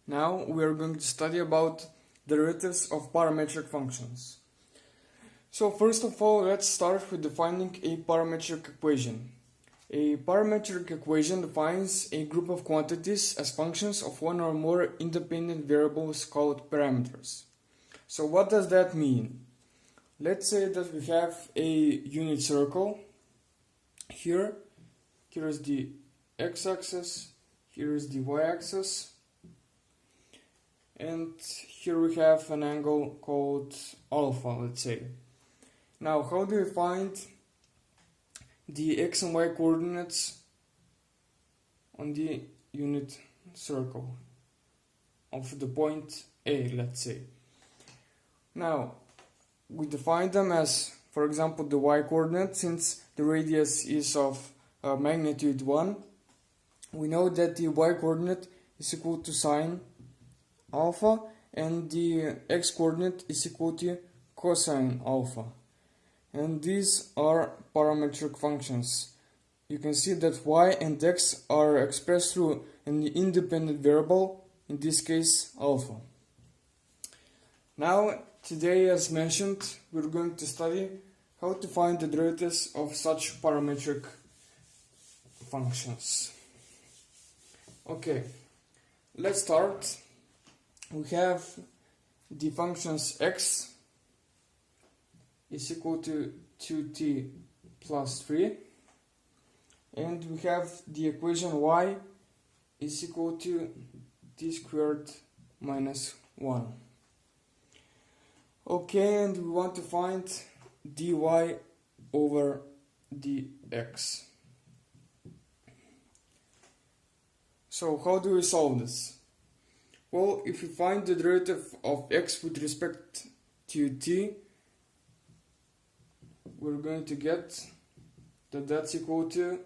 Now we are going to study about derivatives of parametric functions. So first of all, let's start with defining a parametric equation. A parametric equation defines a group of quantities as functions of one or more independent variables called parameters. So what does that mean? Let's say that we have a unit circle. Here is the x-axis, here is the y-axis, and here we have an angle called alpha, let's say. Now, how do we find the x and y coordinates on the unit circle of the point A, let's say? Now, we define them as, for example, the y coordinate. Since the radius is of magnitude 1, we know that the y coordinate is equal to sine alpha and the x coordinate is equal to cosine alpha. And these are parametric functions. You can see that y and x are expressed through an independent variable, in this case alpha. Now, today, as mentioned, we're going to study how to find the derivatives of such parametric functions. Okay, let's start. We have the functions x is equal to 2t plus 3, and we have the equation y is equal to t squared minus 1. Okay, and we want to find dy over dx. So how do we solve this? Well, if we find the derivative of x with respect to t, we're going to get that that's equal to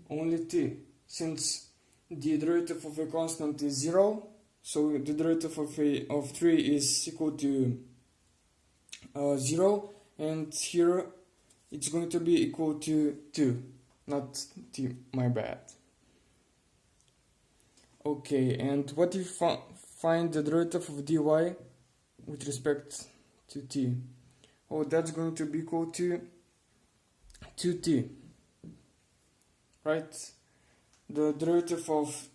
only t, since the derivative of a constant is 0, so the derivative of 3 is equal to 0, and here it's going to be equal to 2, not t, my bad. Okay, and what if you find the derivative of dy with respect to t? Oh, that's going to be equal to 2t, right? The derivative of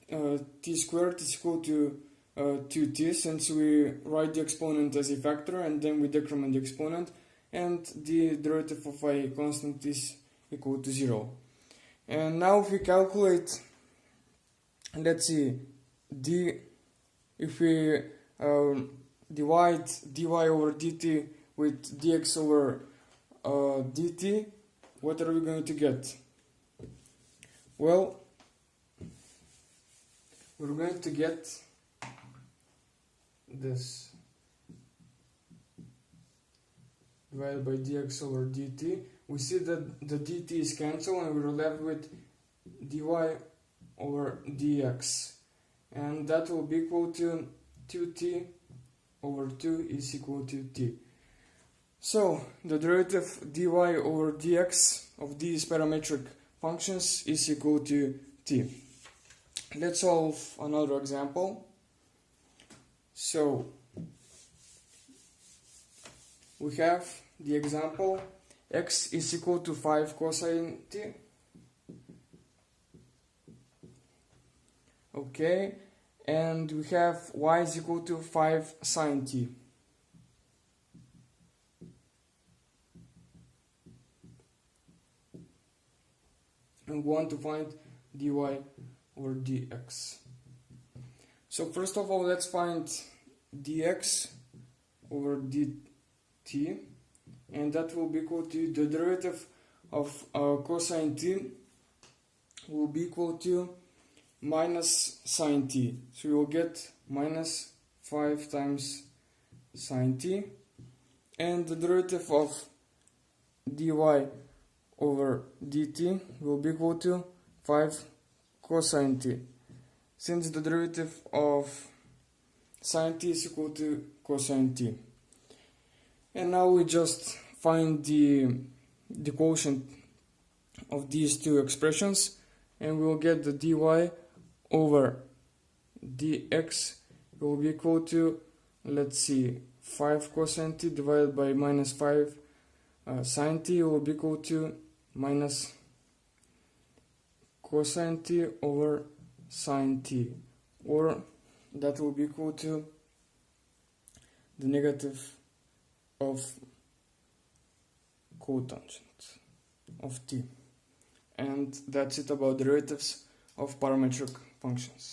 t squared is equal to 2t, since we write the exponent as a factor and then we decrement the exponent, and the derivative of a constant is equal to 0. And now if we calculate, let's see, if we divide dy over dt with dx over dt, what are we going to get? Well, we're going to get this divided by dx over dt. We see that the dt is cancelled and we're left with dy over dx, and that will be equal to 2t over 2 is equal to t. So the derivative dy over dx of these parametric functions is equal to t. Let's solve another example. So we have the example x is equal to 5 cosine t. Okay, and we have y is equal to 5 sine t. And we want to find dy over dx. So first of all, let's find dx over dt, and that will be equal to the derivative of cosine t will be equal to minus sine t. So we will get minus 5 times sine t, and the derivative of dy over dt will be equal to 5 cosine t, since the derivative of sine t is equal to cosine t. And now we just find the quotient of these two expressions, and we will get the dy over dx will be equal to, let's see, 5 cosine t divided by minus 5 sine t will be equal to minus cosine t over sine t, or that will be equal to the negative of cotangent of t. And that's it about derivatives of parametric functions.